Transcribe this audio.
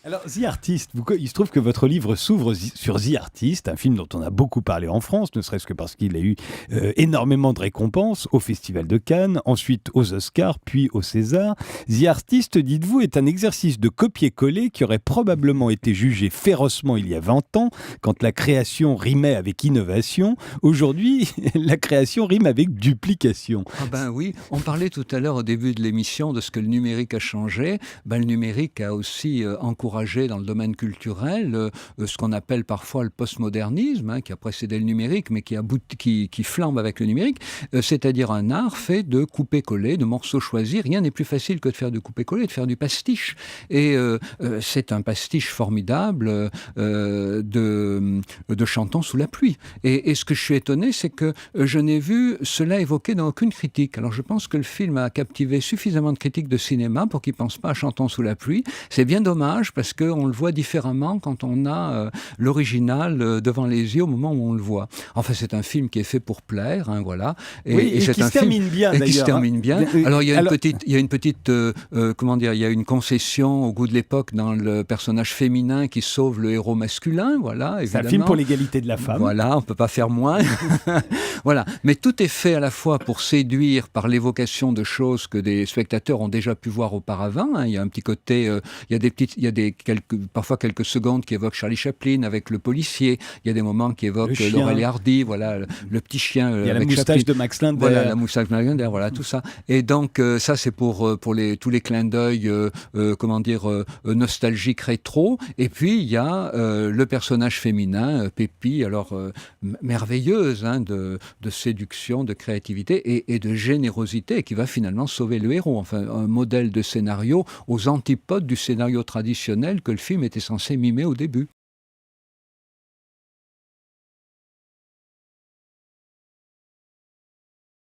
Alors, The Artist, il se trouve que votre livre s'ouvre sur The Artist, un film dont on a beaucoup parlé en France, ne serait-ce que parce qu'il a eu énormément de récompenses au Festival de Cannes, ensuite aux Oscars, puis au César. The Artist, dites-vous, est un exercice de copier-coller qui aurait probablement été jugé férocement il y a 20 ans, quand la création rimait avec innovation. Aujourd'hui, la création rime avec duplication. Ah ben oui, on parlait tout à l'heure au début de l'émission de ce que le numérique a changé. Ben, le numérique a aussi encouragé dans le domaine culturel ce qu'on appelle parfois le postmodernisme, hein, qui a précédé le numérique, mais qui flambe avec le numérique, c'est-à-dire un art fait de couper-coller, de morceaux choisis. Rien n'est plus facile que de faire du couper-coller, de faire du pastiche. Et c'est un pastiche formidable de Chantons sous la pluie. Et ce que je suis étonné, c'est que je n'ai vu cela évoqué dans aucune critique. Alors je pense que le film a captivé suffisamment de critiques de cinéma pour qu'ils ne pensent pas à Chantons sous la pluie. C'est bien dommage parce qu'on le voit différemment quand on a l'original devant les yeux au moment où on le voit. Enfin, c'est un film qui est fait pour plaire, hein, voilà. Et c'est qui un se termine bien, et d'ailleurs. qui se termine bien. Alors, il y a une petite, comment dire, il y a une concession au goût de l'époque dans le personnage féminin qui sauve le héros masculin, voilà, évidemment. C'est un film pour l'égalité de la femme. Voilà, on peut pas faire moins. Voilà. Mais tout est fait à la fois pour séduire par l'évocation de choses que des spectateurs ont déjà pu voir auparavant, hein. Il y a un petit côté, il y a parfois quelques secondes qui évoquent Charlie Chaplin avec le policier. Il y a des moments qui évoquent Laurel et Hardy, voilà, le petit chien. Il y a la avec moustache Chaplin. de Max Linder. Voilà, la moustache de Max Linder, voilà, tout ça. Et donc, ça, c'est pour tous les clins d'œil, comment dire, nostalgiques rétro. Et puis, il y a le personnage féminin, Pépi, alors merveilleuse, hein, de séduction, de créativité et de générosité, qui va finalement sauver le héros. Enfin, un modèle de scénario aux antipodes du scénario traditionnel que le film était censé mimer au début.